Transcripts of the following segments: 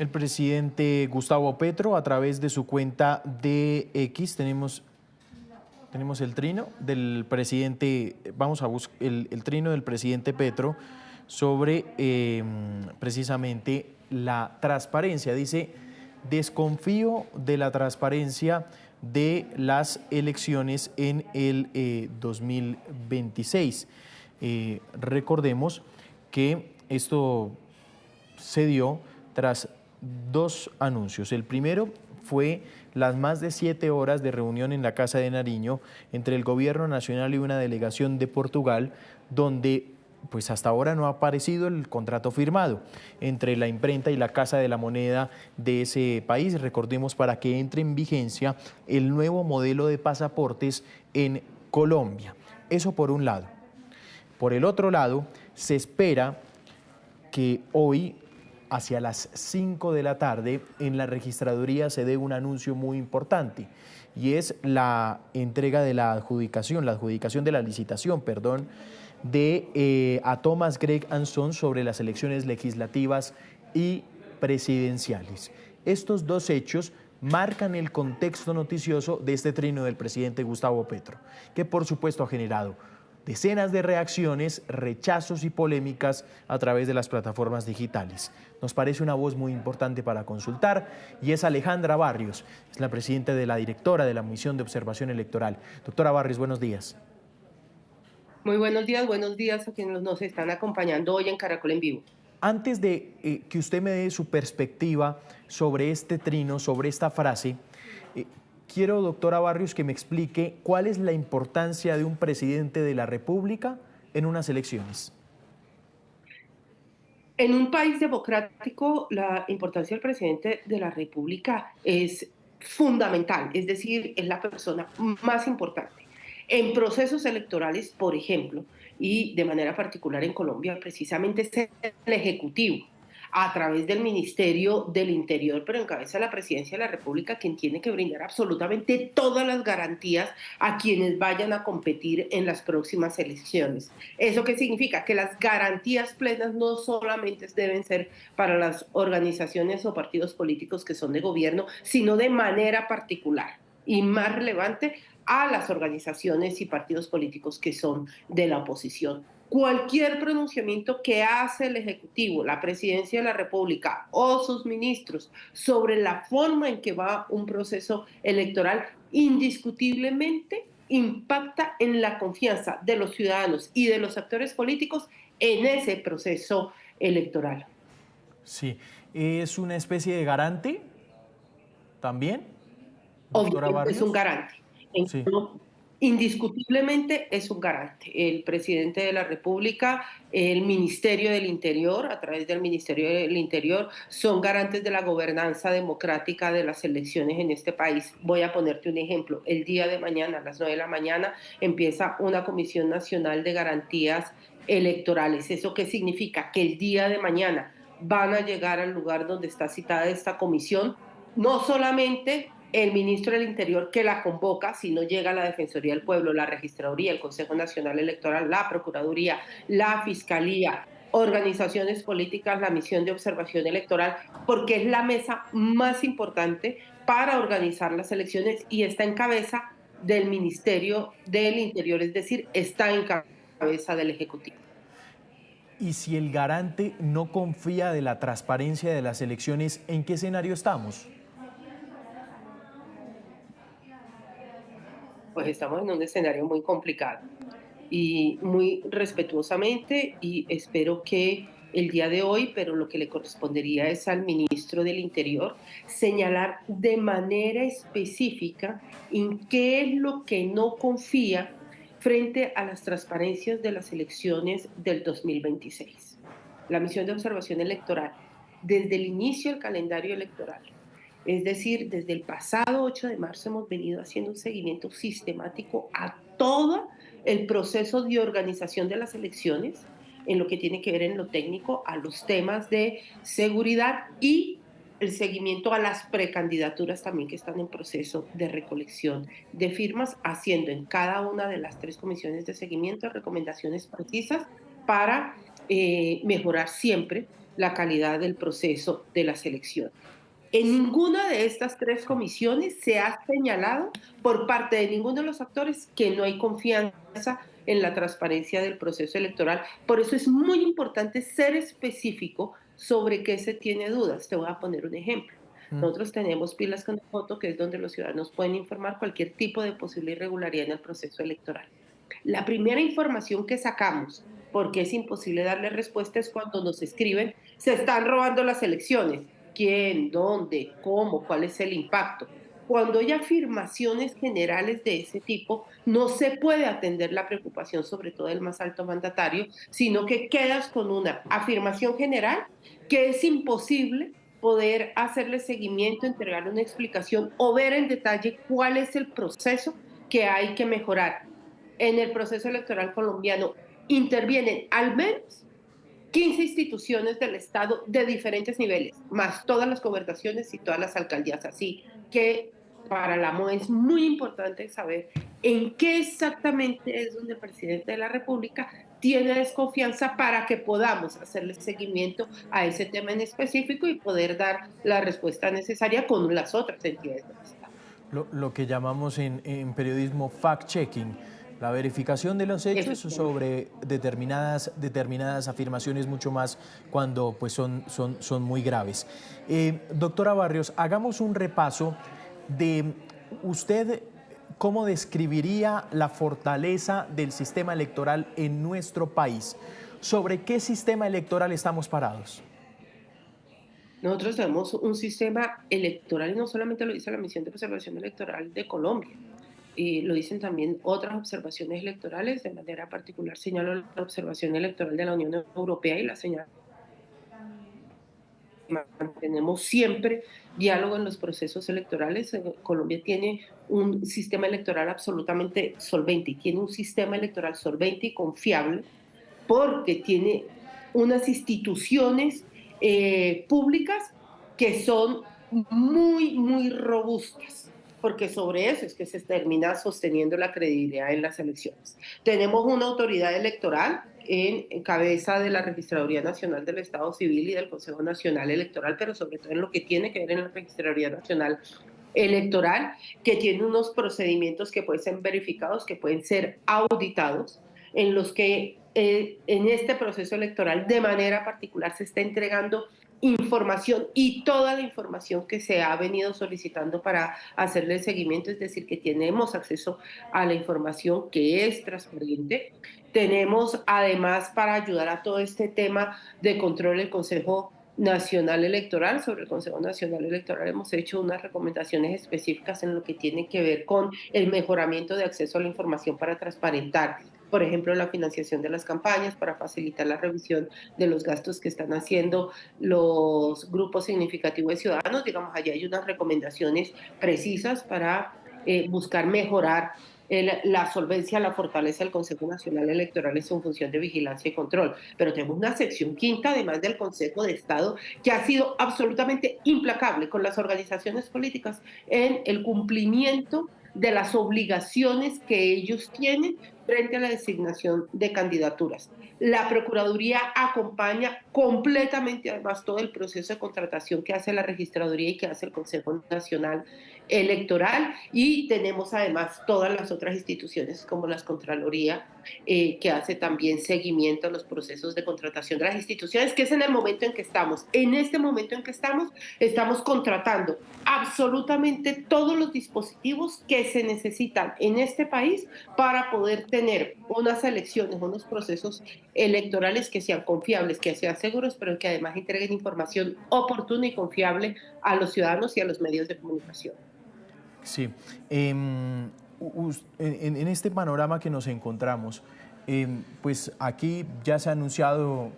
El presidente Gustavo Petro, a través de su cuenta de X, tenemos el trino del presidente, vamos a buscar el trino del presidente Petro sobre precisamente la transparencia. Dice: desconfío de la transparencia de las elecciones en el 2026. Recordemos que esto se dio tras dos anuncios. El primero fue las más de 7 horas de reunión en la Casa de Nariño entre el Gobierno Nacional y una delegación de Portugal, donde pues hasta ahora no ha aparecido el contrato firmado entre la imprenta y la Casa de la Moneda de ese país. Recordemos, para que entre en vigencia el nuevo modelo de pasaportes en Colombia. Eso por un lado. Por el otro lado, se espera que hoy, hacia las 5 de la tarde, en la registraduría se dé un anuncio muy importante, y es la entrega de la adjudicación de la licitación, a Thomas Gregg & Sons sobre las elecciones legislativas y presidenciales. Estos dos hechos marcan el contexto noticioso de este trino del presidente Gustavo Petro, que por supuesto ha generado decenas de reacciones, rechazos y polémicas a través de las plataformas digitales. Nos parece una voz muy importante para consultar, y es Alejandra Barrios, es la presidenta de la directora de la Misión de Observación Electoral. Doctora Barrios, buenos días. Muy buenos días a quienes nos están acompañando hoy en Caracol en Vivo. Antes de que usted me dé su perspectiva sobre este trino, sobre esta frase, quiero, doctora Barrios, que me explique cuál es la importancia de un presidente de la República en unas elecciones. En un país democrático, la importancia del presidente de la República es fundamental, es decir, es la persona más importante. En procesos electorales, por ejemplo, y de manera particular en Colombia, precisamente es el Ejecutivo, a través del Ministerio del Interior, pero encabeza la Presidencia de la República, quien tiene que brindar absolutamente todas las garantías a quienes vayan a competir en las próximas elecciones. ¿Eso qué significa? Que las garantías plenas no solamente deben ser para las organizaciones o partidos políticos que son de gobierno, sino de manera particular y más relevante a las organizaciones y partidos políticos que son de la oposición. Cualquier pronunciamiento que hace el Ejecutivo, la Presidencia de la República o sus ministros sobre la forma en que va un proceso electoral, indiscutiblemente impacta en la confianza de los ciudadanos y de los actores políticos en ese proceso electoral. Sí, ¿es una especie de garante también, doctora Obviamente es un Barrios? garante. Sí. Indiscutiblemente es un garante. El presidente de la República, el Ministerio del Interior, a través del Ministerio del Interior, son garantes de la gobernanza democrática de las elecciones en este país. Voy a ponerte un ejemplo. El día de mañana, a las 9 de la mañana, empieza una Comisión Nacional de Garantías Electorales. ¿Eso qué significa? Que el día de mañana van a llegar al lugar donde está citada esta comisión, no solamente el ministro del Interior que la convoca, si no llega la Defensoría del Pueblo, la Registraduría, el Consejo Nacional Electoral, la Procuraduría, la Fiscalía, organizaciones políticas, la Misión de Observación Electoral, porque es la mesa más importante para organizar las elecciones y está en cabeza del Ministerio del Interior, es decir, está en cabeza del Ejecutivo. Y si el garante no confía de la transparencia de las elecciones, ¿en qué escenario estamos? Pues estamos en un escenario muy complicado y muy respetuosamente, y espero que el día de hoy, pero lo que le correspondería es al ministro del Interior señalar de manera específica en qué es lo que no confía frente a las transparencias de las elecciones del 2026. La misión de observación electoral, desde el inicio del calendario electoral, es decir, desde el pasado 8 de marzo hemos venido haciendo un seguimiento sistemático a todo el proceso de organización de las elecciones, en lo que tiene que ver en lo técnico, a los temas de seguridad y el seguimiento a las precandidaturas también que están en proceso de recolección de firmas, haciendo en cada una de las 3 comisiones de seguimiento recomendaciones precisas para mejorar siempre la calidad del proceso de la selección. En ninguna de estas tres Sí. comisiones se ha señalado por parte de ninguno de los actores que no hay confianza en la transparencia del proceso electoral. Por eso es muy importante ser específico sobre qué se tiene dudas. Te voy a poner un ejemplo. Mm. Nosotros tenemos Pilas con Foto, que es donde los ciudadanos pueden informar cualquier tipo de posible irregularidad en el proceso electoral. La primera información que sacamos, porque es imposible darle respuesta, es cuando nos escriben, se están robando las elecciones. ¿Quién? ¿Dónde? ¿Cómo? ¿Cuál es el impacto? Cuando hay afirmaciones generales de ese tipo, no se puede atender la preocupación, sobre todo del más alto mandatario, sino que quedas con una afirmación general que es imposible poder hacerle seguimiento, entregarle una explicación o ver en detalle cuál es el proceso que hay que mejorar. En el proceso electoral colombiano intervienen al menos 15 instituciones del Estado de diferentes niveles, más todas las gobernaciones y todas las alcaldías. Así que para la MOE es muy importante saber en qué exactamente es donde el presidente de la República tiene desconfianza para que podamos hacerle seguimiento a ese tema en específico y poder dar la respuesta necesaria con las otras entidades del Estado. Lo que llamamos en periodismo fact-checking, la verificación de los hechos Efectivamente. sobre determinadas afirmaciones, mucho más cuando pues, son muy graves. Doctora Barrios, hagamos un repaso de usted. ¿Cómo describiría la fortaleza del sistema electoral en nuestro país? ¿Sobre qué sistema electoral estamos parados? Nosotros tenemos un sistema electoral y no solamente lo dice la Misión de Observación Electoral de Colombia, y lo dicen también otras observaciones electorales, de manera particular señalo la observación electoral de la Unión Europea y la señal. Mantenemos siempre diálogo en los procesos electorales. Colombia tiene un sistema electoral absolutamente solvente y tiene un sistema electoral solvente y confiable porque tiene unas instituciones públicas que son muy, muy robustas, porque sobre eso es que se termina sosteniendo la credibilidad en las elecciones. Tenemos una autoridad electoral en cabeza de la Registraduría Nacional del Estado Civil y del Consejo Nacional Electoral, pero sobre todo en lo que tiene que ver en la Registraduría Nacional Electoral, que tiene unos procedimientos que pueden ser verificados, que pueden ser auditados, en los que en este proceso electoral de manera particular se está entregando información y toda la información que se ha venido solicitando para hacerle seguimiento, es decir, que tenemos acceso a la información que es transparente. Tenemos además para ayudar a todo este tema de control el Consejo Nacional Electoral. Sobre el Consejo Nacional Electoral hemos hecho unas recomendaciones específicas en lo que tiene que ver con el mejoramiento de acceso a la información para transparentar, por ejemplo, la financiación de las campañas, para facilitar la revisión de los gastos que están haciendo los grupos significativos de ciudadanos. Digamos, allá hay unas recomendaciones precisas para buscar mejorar la solvencia, la fortaleza del Consejo Nacional Electoral en su función de vigilancia y control. Pero tenemos una sección quinta, además del Consejo de Estado, que ha sido absolutamente implacable con las organizaciones políticas en el cumplimiento de las obligaciones que ellos tienen frente a la designación de candidaturas. La Procuraduría acompaña completamente, además, todo el proceso de contratación que hace la Registraduría y que hace el Consejo Nacional Electoral, y tenemos además todas las otras instituciones como la Contraloría, que hace también seguimiento a los procesos de contratación de las instituciones, que es en el momento en que estamos. En este momento en que estamos contratando absolutamente todos los dispositivos que se necesitan en este país para poder tener unas elecciones, unos procesos electorales que sean confiables, que sean seguros, pero que además entreguen información oportuna y confiable a los ciudadanos y a los medios de comunicación. Sí. En este panorama que nos encontramos, pues aquí ya se ha anunciado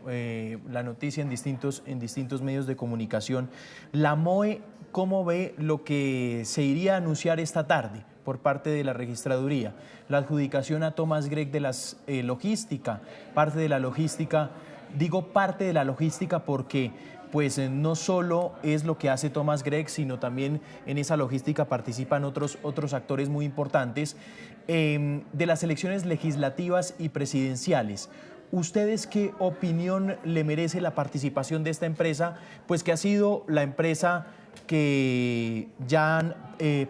la noticia en distintos medios de comunicación. La MOE, ¿cómo ve lo que se iría a anunciar esta tarde por parte de la registraduría? La adjudicación a Thomas Gregg de la logística, parte de la logística. Digo parte de la logística porque pues no solo es lo que hace Thomas Gregg, sino también en esa logística participan otros actores muy importantes de las elecciones legislativas y presidenciales. ¿Ustedes qué opinión le merece la participación de esta empresa? Pues que ha sido la empresa que ya han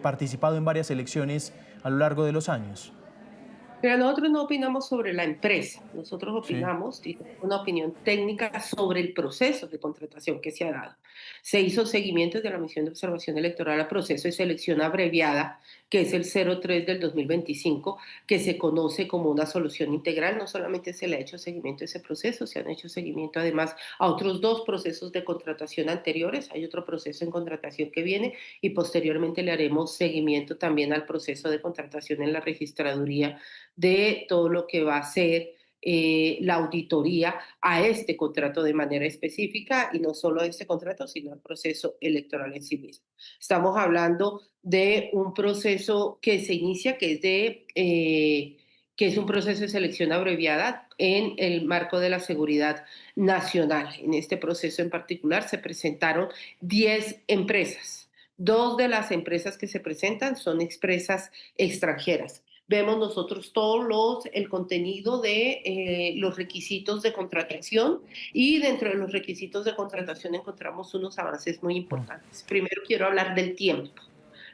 participado en varias elecciones a lo largo de los años. Pero nosotros no opinamos sobre la empresa, nosotros Sí, opinamos y tenemos una opinión técnica sobre el proceso de contratación que se ha dado. Se hizo seguimiento de la misión de observación electoral al proceso de selección abreviada, que es el 03 del 2025, que se conoce como una solución integral. No solamente se le ha hecho seguimiento a ese proceso, se han hecho seguimiento además a otros dos procesos de contratación anteriores. Hay otro proceso en contratación que viene y posteriormente le haremos seguimiento también al proceso de contratación en la registraduría de todo lo que va a ser la auditoría a este contrato de manera específica y no solo a este contrato, sino al proceso electoral en sí mismo. Estamos hablando de un proceso que se inicia, que es un proceso de selección abreviada en el marco de la seguridad nacional. En este proceso en particular se presentaron 10 empresas. Dos de las empresas que se presentan son empresas extranjeras. Vemos nosotros el contenido de los requisitos de contratación y dentro de los requisitos de contratación encontramos unos avances muy importantes. Primero quiero hablar del tiempo.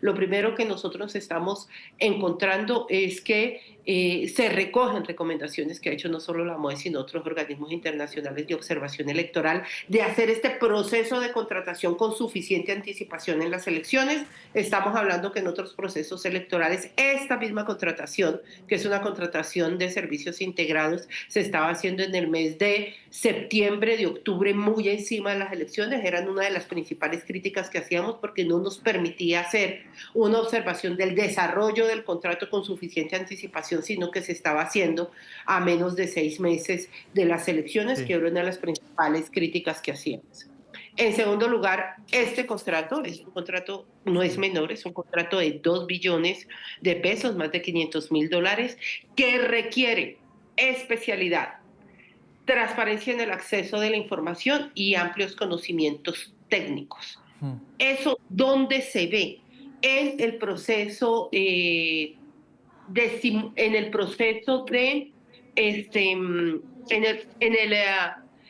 Lo primero que nosotros estamos encontrando es que se recogen recomendaciones que ha hecho no solo la MOE, sino otros organismos internacionales de observación electoral, de hacer este proceso de contratación con suficiente anticipación en las elecciones. Estamos hablando que en otros procesos electorales esta misma contratación, que es una contratación de servicios integrados, se estaba haciendo en el mes de septiembre, de octubre, muy encima de las elecciones. Eran una de las principales críticas que hacíamos porque no nos permitía hacer una observación del desarrollo del contrato con suficiente anticipación, sino que se estaba haciendo a menos de 6 meses de las elecciones, sí. que era una de las principales críticas que hacíamos. En segundo lugar, este contrato es un contrato, no es menor, es un contrato de 2 billones de pesos, más de $500,000, que requiere especialidad, transparencia en el acceso de la información y amplios conocimientos técnicos. ¿Eso dónde se ve? En el proceso en el proceso de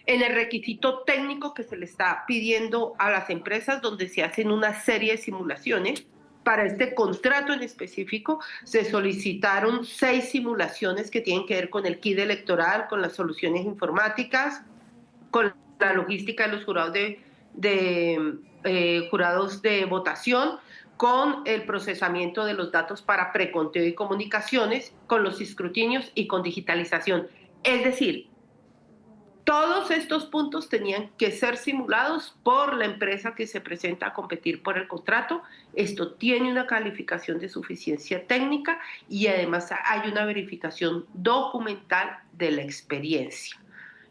en el requisito técnico que se le está pidiendo a las empresas, donde se hacen una serie de simulaciones. Para este contrato en específico se solicitaron 6 simulaciones que tienen que ver con el kit electoral, con las soluciones informáticas, con la logística de los jurados de votación, con el procesamiento de los datos para preconteo y comunicaciones, con los escrutinios y con digitalización. Es decir, todos estos puntos tenían que ser simulados por la empresa que se presenta a competir por el contrato. Esto tiene una calificación de suficiencia técnica y además hay una verificación documental de la experiencia.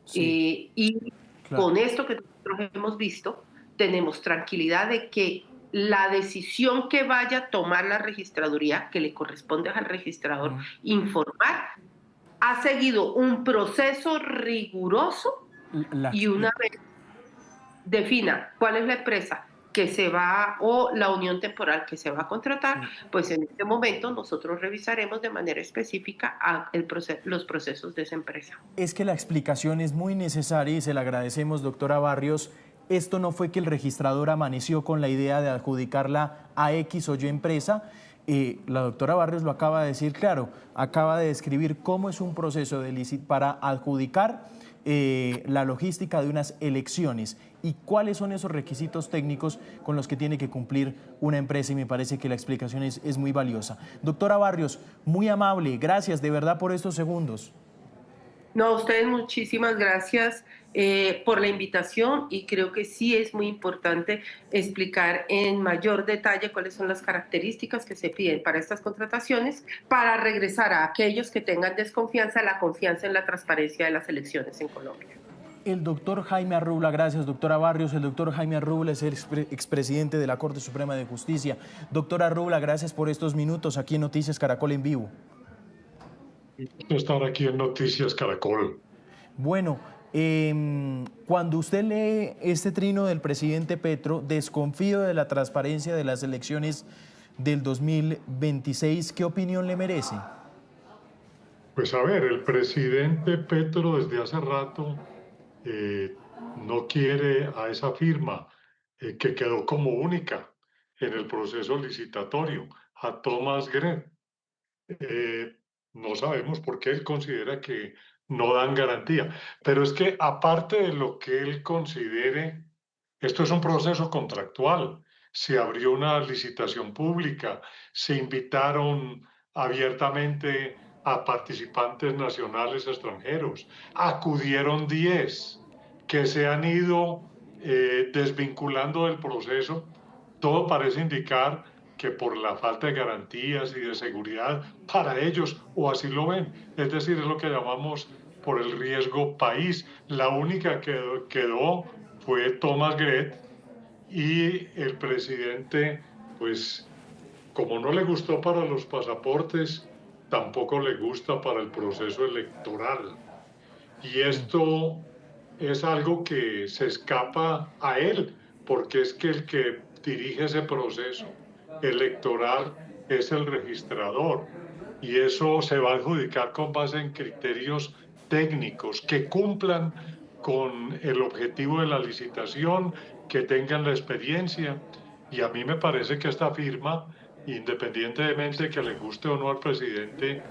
Sí, Y claro. con esto que nosotros hemos visto, tenemos tranquilidad de que la decisión que vaya a tomar la registraduría, que le corresponde al registrador informar, ha seguido un proceso riguroso La, y una vez defina cuál es la empresa que se va o la unión temporal que se va a contratar, sí. pues en este momento nosotros revisaremos de manera específica los procesos de esa empresa. Es que la explicación es muy necesaria y se la agradecemos, doctora Barrios. Esto no fue que el registrador amaneció con la idea de adjudicarla a X o Y empresa. La doctora Barrios lo acaba de decir claro, acaba de describir cómo es un proceso para adjudicar la logística de unas elecciones y cuáles son esos requisitos técnicos con los que tiene que cumplir una empresa, y me parece que la explicación es muy valiosa. Doctora Barrios, muy amable, gracias de verdad por estos segundos. No, a ustedes muchísimas gracias por la invitación y creo que sí es muy importante explicar en mayor detalle cuáles son las características que se piden para estas contrataciones para regresar a aquellos que tengan desconfianza, la confianza en la transparencia de las elecciones en Colombia. El doctor Jaime Arrubla, gracias doctora Barrios. El doctor Jaime Arrubla es el expresidente de la Corte Suprema de Justicia. Doctora Arrubla, gracias por estos minutos aquí en Noticias Caracol en vivo. Estar aquí en Noticias Caracol. Bueno, cuando usted lee este trino del presidente Petro, desconfío de la transparencia de las elecciones del 2026, ¿qué opinión le merece? Pues a ver, el presidente Petro desde hace rato no quiere a esa firma que quedó como única en el proceso licitatorio, a Thomas Gren. Eh, no sabemos por qué él considera que no dan garantía, pero es que aparte de lo que él considere, esto es un proceso contractual. Se abrió una licitación pública, se invitaron abiertamente a participantes nacionales extranjeros, acudieron 10 que se han ido desvinculando del proceso. Todo parece indicar que por la falta de garantías y de seguridad para ellos, o así lo ven, es decir, es lo que llamamos por el riesgo país. La única que quedó fue Thomas Gret, y el presidente, pues como no le gustó para los pasaportes, tampoco le gusta para el proceso electoral. Y esto es algo que se escapa a él, porque es que el que dirige ese proceso electoral es el registrador, y eso se va a adjudicar con base en criterios técnicos que cumplan con el objetivo de la licitación, que tengan la experiencia. Y a mí me parece que esta firma, independientemente de que le guste o no al presidente,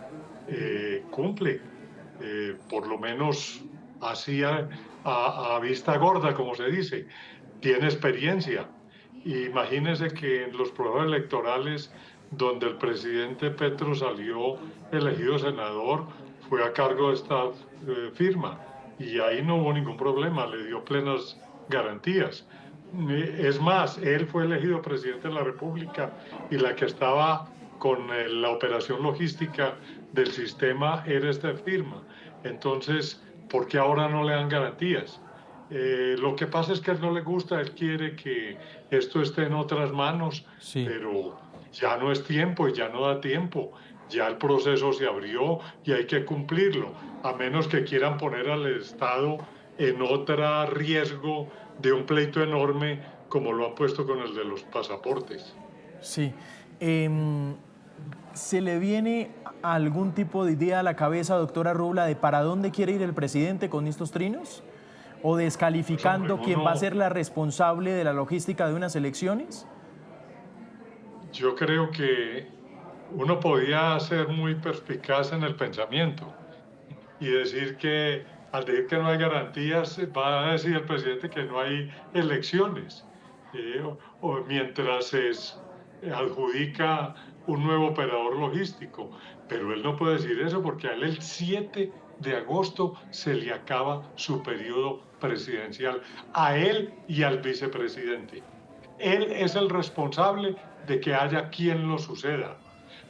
cumple, por lo menos así a vista gorda, como se dice, tiene experiencia. Imagínense que en los procesos electorales donde el presidente Petro salió elegido senador, fue a cargo de esta firma, y ahí no hubo ningún problema, le dio plenas garantías. Es más, él fue elegido presidente de la República y la que estaba con la operación logística del sistema era esta firma. Entonces, ¿por qué ahora no le dan garantías? Lo que pasa es que a él no le gusta, él quiere que esto esté en otras manos, Sí. pero ya no es tiempo y ya no da tiempo. Ya el proceso se abrió y hay que cumplirlo, a menos que quieran poner al Estado en otro riesgo de un pleito enorme como lo han puesto con el de los pasaportes. Sí. ¿Se le viene algún tipo de idea a la cabeza, doctora Rubla, de para dónde quiere ir el presidente con estos trinos? ¿O descalificando Pues, quién va a ser la responsable de la logística de unas elecciones? yo creo que uno podía ser muy perspicaz en el pensamiento y decir que al decir que no hay garantías, va a decir el presidente que no hay elecciones, o mientras se adjudica un nuevo operador logístico. Pero él no puede decir eso porque a él el 7 de agosto se le acaba su periodo presidencial, a él y al vicepresidente. Él es el responsable de que haya quien lo suceda,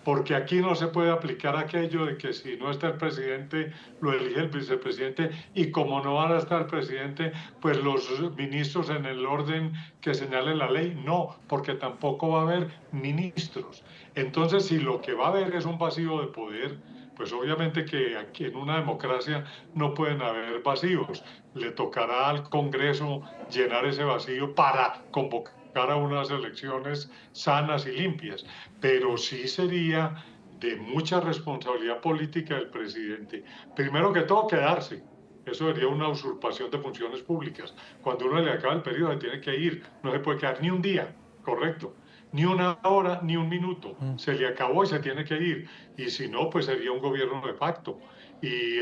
porque aquí no se puede aplicar aquello de que si no está el presidente, lo elige el vicepresidente, y como no van a estar el presidente, pues los ministros en el orden que señale la ley. No, porque tampoco va a haber ministros. Entonces, si lo que va a haber es un vacío de poder, pues obviamente que aquí en una democracia no pueden haber vacíos. Le tocará al Congreso llenar ese vacío para convocar a unas elecciones sanas y limpias, pero sí sería de mucha responsabilidad política del presidente, primero que todo, quedarse. Eso sería una usurpación de funciones públicas. Cuando uno le acaba el periodo, se tiene que ir, no se puede quedar ni un día, correcto, ni una hora, ni un minuto. Se le acabó y se tiene que ir. Y si no, pues sería un gobierno de facto. Y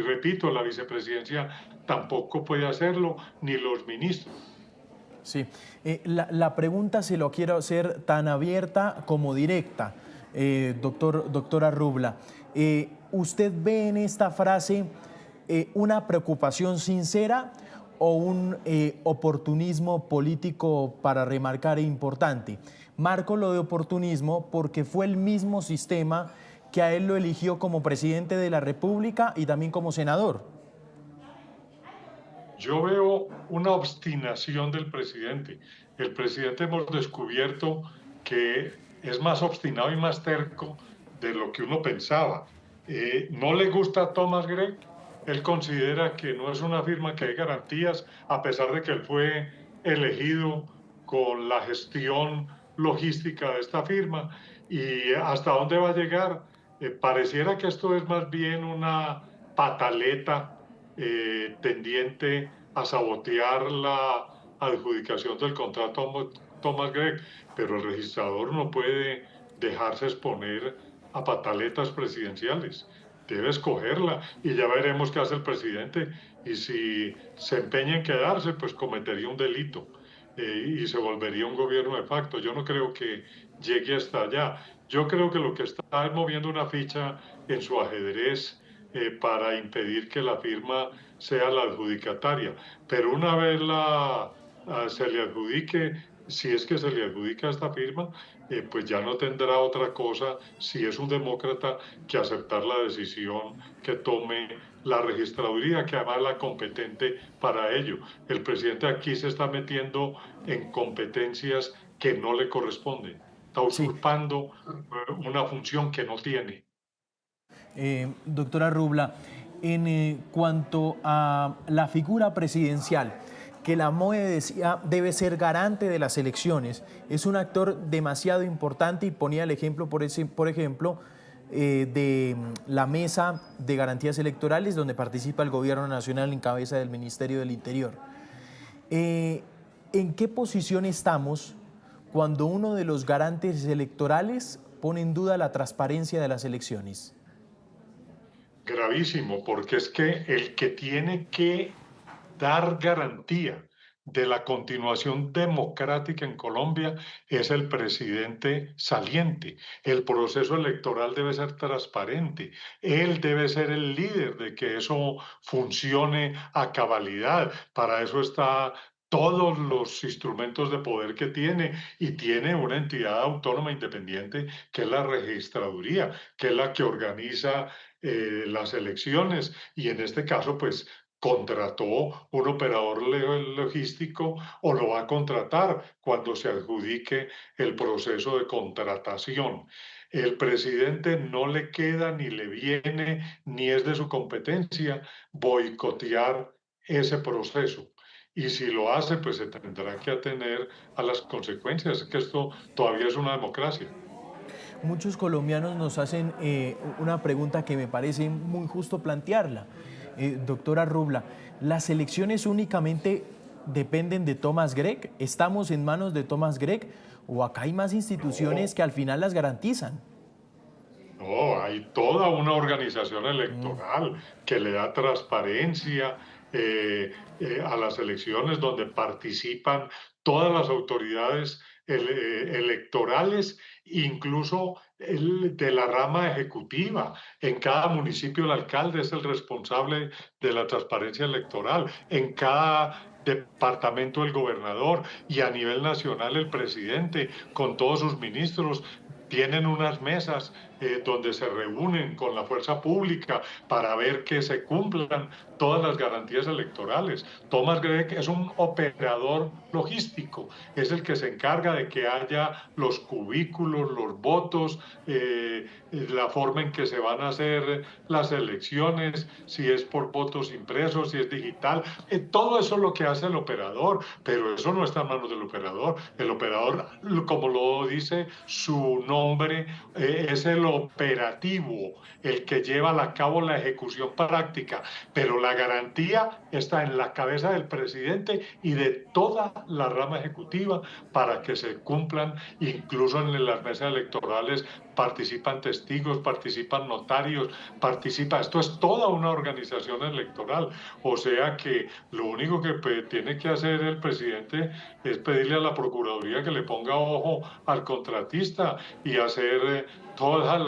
repito, la vicepresidencia tampoco puede hacerlo, ni los ministros. Sí, la pregunta se lo quiero hacer tan abierta como directa, doctora Rubla. ¿Usted ve en esta frase una preocupación sincera o un oportunismo político para remarcar importante? Marco lo de oportunismo porque fue el mismo sistema que a él lo eligió como presidente de la República y también como senador. Yo veo una obstinación del presidente. El presidente, hemos descubierto que es más obstinado y más terco de lo que uno pensaba. No le gusta a Thomas Gregg. Él considera que no es una firma que dé garantías, a pesar de que él fue elegido con la gestión logística de esta firma. ¿Y hasta dónde va a llegar? Pareciera que esto es más bien una pataleta tendiente a sabotear la adjudicación del contrato a Thomas Gregg, pero el registrador no puede dejarse exponer a pataletas presidenciales. Debe escogerla y ya veremos qué hace el presidente. Y si se empeña en quedarse, pues cometería un delito y se volvería un gobierno de facto. Yo no creo que llegue hasta allá. Yo creo que lo que está es moviendo una ficha en su ajedrez para impedir que la firma sea la adjudicataria. Pero una vez se le adjudique, si es que se le adjudica esta firma, pues ya no tendrá otra cosa, si es un demócrata, que aceptar la decisión que tome la registraduría, que además es la competente para ello. El presidente aquí se está metiendo en competencias que no le corresponden. Está Sí. usurpando una función que no tiene. Doctora Rubla, en cuanto a la figura presidencial, que la MOE decía debe ser garante de las elecciones, es un actor demasiado importante y ponía el ejemplo, por ejemplo, de la mesa de garantías electorales donde participa el gobierno nacional en cabeza del Ministerio del Interior. ¿En qué posición estamos cuando uno de los garantes electorales pone en duda la transparencia de las elecciones? Gravísimo, porque es que el que tiene que dar garantía de la continuación democrática en Colombia es el presidente saliente. El proceso electoral debe ser transparente. Él debe ser el líder de que eso funcione a cabalidad. Para eso está todos los instrumentos de poder que tiene y tiene una entidad autónoma independiente que es la registraduría, que es la que organiza las elecciones y en este caso pues contrató un operador logístico o lo va a contratar cuando se adjudique el proceso de contratación. El presidente no le queda ni le viene ni es de su competencia boicotear ese proceso. Y si lo hace, pues se tendrá que atener a las consecuencias, que esto todavía es una democracia. Muchos colombianos nos hacen una pregunta que me parece muy justo plantearla. Doctora Rubla, ¿las elecciones únicamente dependen de Thomas Gregg? ¿Estamos en manos de Thomas Gregg? ¿O acá hay más instituciones No, que al final las garantizan? no, hay toda una organización electoral que le da transparencia a las elecciones donde participan todas las autoridades electorales, incluso de la rama ejecutiva. En cada municipio el alcalde es el responsable de la transparencia electoral. En cada departamento el gobernador y a nivel nacional el presidente con todos sus ministros tienen unas mesas donde se reúnen con la fuerza pública para ver que se cumplan todas las garantías electorales. Thomas Gregg es un operador logístico, es el que se encarga de que haya los cubículos, los votos, la forma en que se van a hacer las elecciones, si es por votos impresos, si es digital, todo eso es lo que hace el operador, pero eso no está en manos del operador. El operador, como lo dice su nombre, es el operativo, el que lleva a cabo la ejecución práctica, pero la garantía está en la cabeza del presidente y de toda la rama ejecutiva para que se cumplan, incluso en las mesas electorales participan testigos, participan notarios, esto es toda una organización electoral, o sea que lo único que tiene que hacer el presidente es pedirle a la Procuraduría que le ponga ojo al contratista y hacer todas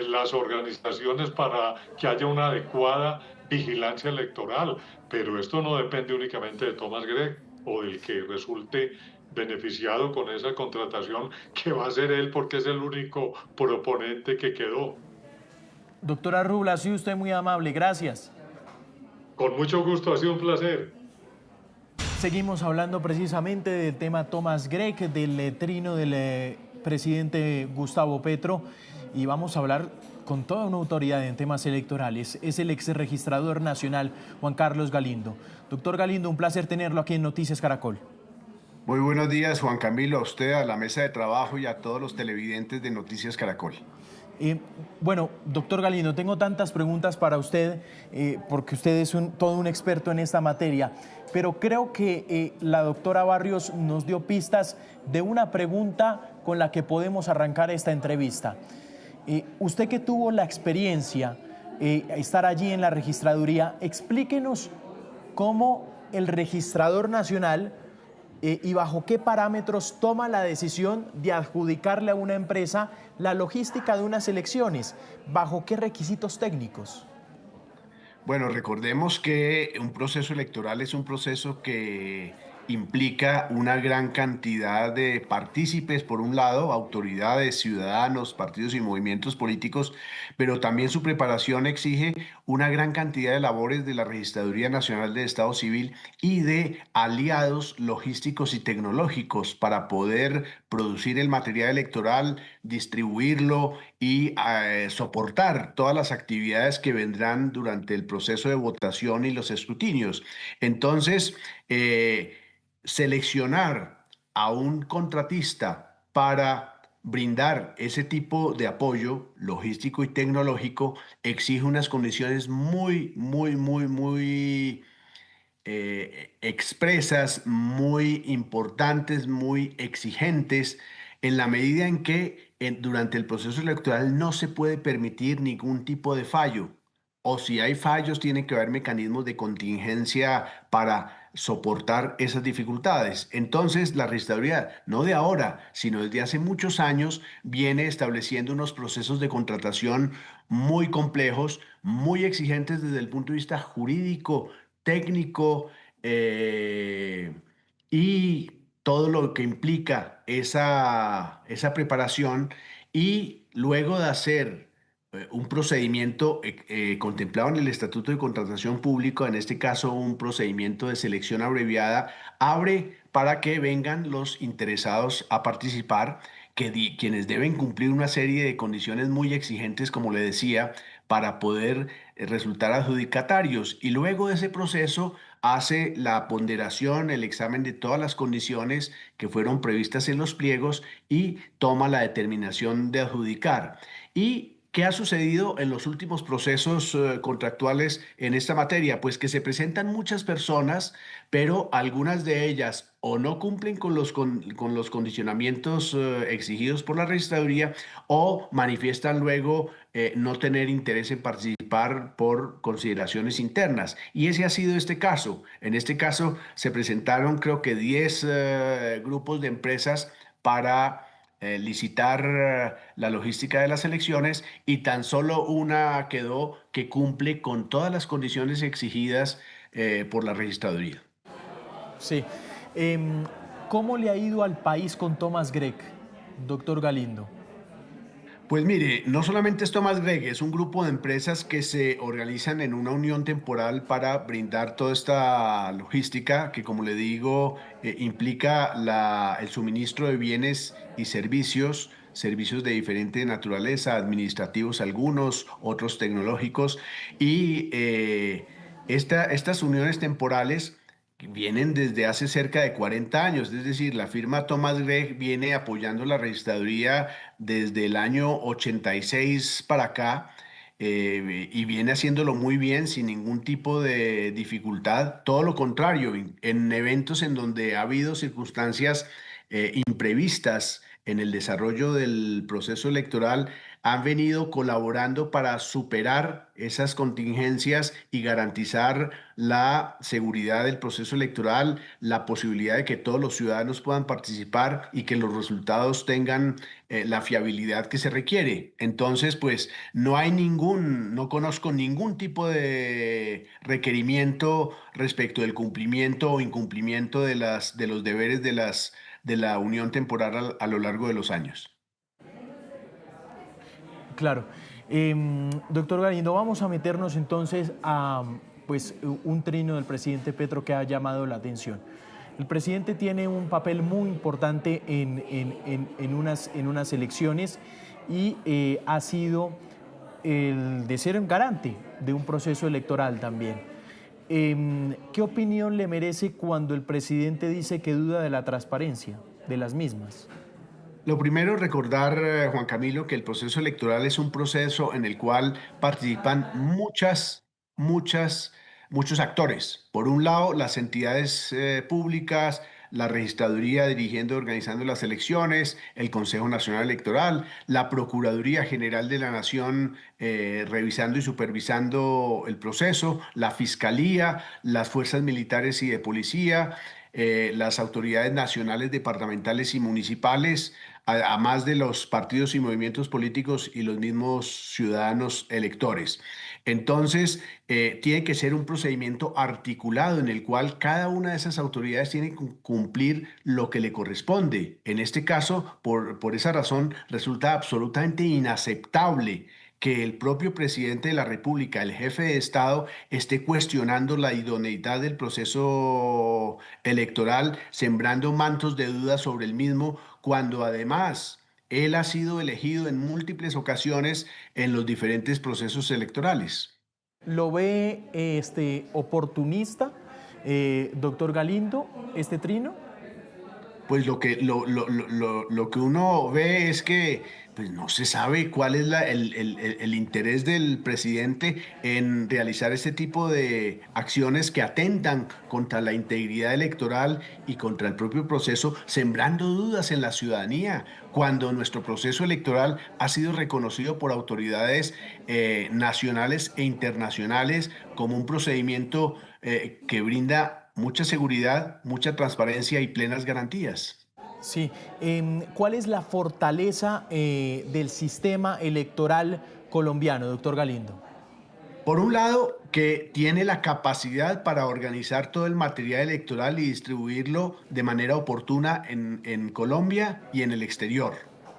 las organizaciones para que haya una adecuada vigilancia electoral, pero esto no depende únicamente de Thomas Gregg o del que resulte beneficiado con esa contratación, que va a ser él porque es el único proponente que quedó. Doctora Rubla, ha sido usted muy amable, gracias. Con mucho gusto, ha sido un placer. Seguimos hablando precisamente del tema Thomas Gregg, del trino del presidente Gustavo Petro, y vamos a hablar con toda una autoridad en temas electorales. Es el ex registrador nacional Juan Carlos Galindo. Doctor Galindo, un placer tenerlo aquí en Noticias Caracol. Muy buenos días, Juan Camilo, a usted, a la mesa de trabajo y a todos los televidentes de Noticias Caracol. Bueno, doctor Galindo, tengo tantas preguntas para usted, porque usted es todo un experto en esta materia, pero creo que la doctora Barrios nos dio pistas de una pregunta con la que podemos arrancar esta entrevista. Usted que tuvo la experiencia estar allí en la registraduría, explíquenos cómo el registrador nacional y bajo qué parámetros toma la decisión de adjudicarle a una empresa la logística de unas elecciones, bajo qué requisitos técnicos. Bueno, recordemos que un proceso electoral es un proceso que implica una gran cantidad de partícipes, por un lado, autoridades, ciudadanos, partidos y movimientos políticos, pero también su preparación exige una gran cantidad de labores de la Registraduría Nacional de Estado Civil y de aliados logísticos y tecnológicos para poder producir el material electoral, distribuirlo y soportar todas las actividades que vendrán durante el proceso de votación y los escrutinios. Entonces, seleccionar a un contratista para brindar ese tipo de apoyo logístico y tecnológico exige unas condiciones muy expresas, muy importantes, muy exigentes, en la medida en que durante el proceso electoral no se puede permitir ningún tipo de fallo. O si hay fallos, tiene que haber mecanismos de contingencia para soportar esas dificultades. Entonces, la registraduría, no de ahora, sino desde hace muchos años, viene estableciendo unos procesos de contratación muy complejos, muy exigentes desde el punto de vista jurídico, técnico, eh, y todo lo que implica esa preparación, y luego de hacer un procedimiento contemplado en el Estatuto de Contratación Pública, en este caso un procedimiento de selección abreviada, abre para que vengan los interesados a participar, quienes deben cumplir una serie de condiciones muy exigentes, como le decía, para poder resultar adjudicatarios. Y luego de ese proceso hace la ponderación, el examen de todas las condiciones que fueron previstas en los pliegos y toma la determinación de adjudicar. ¿Y qué ha sucedido en los últimos procesos contractuales en esta materia? Pues que se presentan muchas personas, pero algunas de ellas o no cumplen con con los condicionamientos exigidos por la registraduría, o manifiestan luego no tener interés en participar por consideraciones internas. Y ese ha sido este caso. En este caso se presentaron, creo que 10 grupos de empresas para licitar la logística de las elecciones, y tan solo una quedó que cumple con todas las condiciones exigidas por la registraduría. Sí. ¿Cómo le ha ido al país con Thomas Gregg, doctor Galindo? Pues mire, no solamente es Thomas Gregg, es un grupo de empresas que se organizan en una unión temporal para brindar toda esta logística que, como le digo, implica el suministro de bienes y servicios, servicios de diferente naturaleza, administrativos algunos, otros tecnológicos, y estas uniones temporales vienen desde hace cerca de 40 años, es decir, la firma Thomas Gregg viene apoyando la registraduría desde el año 86 para acá, y viene haciéndolo muy bien, sin ningún tipo de dificultad. Todo lo contrario, en eventos en donde ha habido circunstancias imprevistas en el desarrollo del proceso electoral, han venido colaborando para superar esas contingencias y garantizar la seguridad del proceso electoral, la posibilidad de que todos los ciudadanos puedan participar y que los resultados tengan la fiabilidad que se requiere. Entonces, pues no conozco ningún tipo de requerimiento respecto del cumplimiento o incumplimiento de los deberes de la unión temporal a lo largo de los años. Claro. Doctor Galindo, vamos a meternos entonces a pues, un trino del presidente Petro que ha llamado la atención. El presidente tiene un papel muy importante en unas elecciones y ha sido el de ser un garante de un proceso electoral también. ¿Qué opinión le merece cuando el presidente dice que duda de la transparencia de las mismas? Lo primero, recordar, Juan Camilo, que el proceso electoral es un proceso en el cual participan muchos actores. Por un lado, las entidades públicas, la registraduría dirigiendo y organizando las elecciones, el Consejo Nacional Electoral, la Procuraduría General de la Nación revisando y supervisando el proceso, la Fiscalía, las fuerzas militares y de policía, las autoridades nacionales, departamentales y municipales, además de los partidos y movimientos políticos y los mismos ciudadanos electores. Entonces, tiene que ser un procedimiento articulado en el cual cada una de esas autoridades tiene que cumplir lo que le corresponde. En este caso, por esa razón, resulta absolutamente inaceptable que el propio presidente de la República, el jefe de Estado, esté cuestionando la idoneidad del proceso electoral, sembrando mantos de dudas sobre el mismo, cuando además él ha sido elegido en múltiples ocasiones en los diferentes procesos electorales. ¿Lo ve oportunista, doctor Galindo, este trino? Pues lo que uno ve es que pues no se sabe cuál es el interés del presidente en realizar este tipo de acciones que atentan contra la integridad electoral y contra el propio proceso, sembrando dudas en la ciudadanía, cuando nuestro proceso electoral ha sido reconocido por autoridades nacionales e internacionales como un procedimiento que brinda mucha seguridad, mucha transparencia y plenas garantías. Sí. ¿Cuál es la fortaleza del sistema electoral colombiano, doctor Galindo? Por un lado, que tiene la capacidad para organizar todo el material electoral y distribuirlo de manera oportuna en Colombia y en el exterior.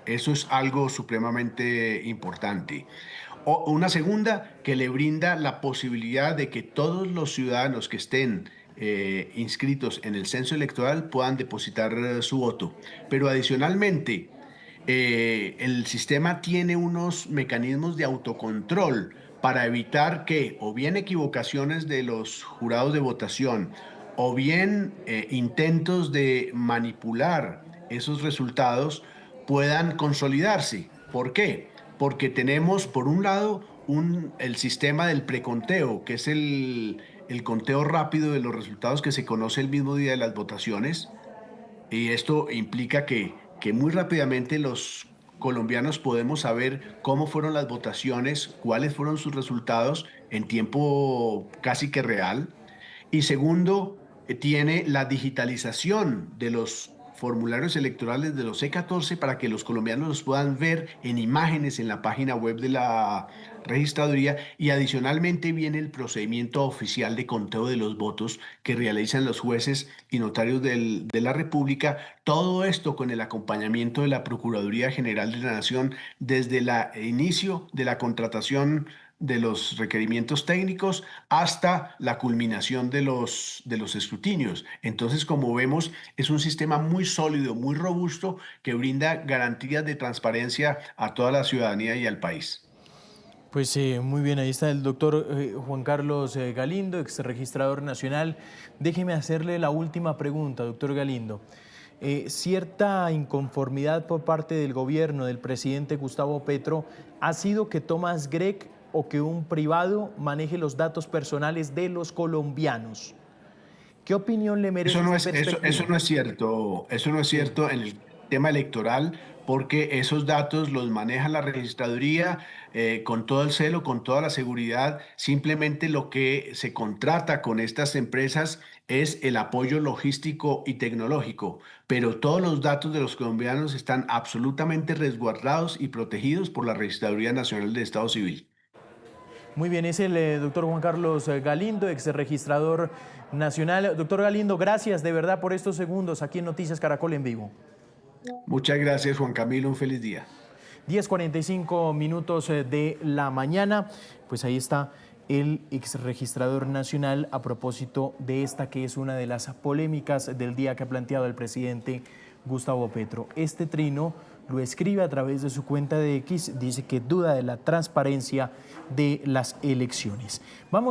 Eso es algo supremamente importante. Una segunda, que le brinda la posibilidad de que todos los ciudadanos que estén inscritos en el censo electoral puedan depositar su voto. Pero adicionalmente, el sistema tiene unos mecanismos de autocontrol para evitar que o bien equivocaciones de los jurados de votación o bien intentos de manipular esos resultados puedan consolidarse. ¿Por qué? Porque tenemos, por un lado, el sistema del preconteo, que es el conteo rápido de los resultados que se conoce el mismo día de las votaciones. Y esto implica que muy rápidamente los colombianos podemos saber cómo fueron las votaciones, cuáles fueron sus resultados en tiempo casi que real. Y segundo, tiene la digitalización de los formularios electorales de los C14 para que los colombianos los puedan ver en imágenes en la página web de la registraduría, y adicionalmente viene el procedimiento oficial de conteo de los votos que realizan los jueces y notarios de la República, todo esto con el acompañamiento de la Procuraduría General de la Nación desde el inicio de la contratación de los requerimientos técnicos hasta la culminación de los escrutinios. Entonces, como vemos, es un sistema muy sólido, muy robusto, que brinda garantías de transparencia a toda la ciudadanía y al país. Pues muy bien, ahí está el doctor Juan Carlos Galindo, ex registrador nacional. Déjeme hacerle la última pregunta, doctor Galindo. Cierta inconformidad por parte del gobierno del presidente Gustavo Petro ha sido que Thomas Gregg o que un privado maneje los datos personales de los colombianos. ¿Qué opinión le merece esta perspectiva? Eso no es cierto. Eso no es cierto en el tema electoral, porque esos datos los maneja la registraduría con todo el celo, con toda la seguridad. Simplemente lo que se contrata con estas empresas es el apoyo logístico y tecnológico, pero todos los datos de los colombianos están absolutamente resguardados y protegidos por la Registraduría Nacional de Estado Civil. Muy bien, es el doctor Juan Carlos Galindo, ex registrador nacional. Doctor Galindo, gracias de verdad por estos segundos aquí en Noticias Caracol en vivo. Muchas gracias, Juan Camilo, un feliz día. 10:45 de la mañana, pues ahí está el ex registrador nacional a propósito de esta que es una de las polémicas del día que ha planteado el presidente Gustavo Petro. Este trino lo escribe a través de su cuenta de X, dice que duda de la transparencia de las elecciones. Vamos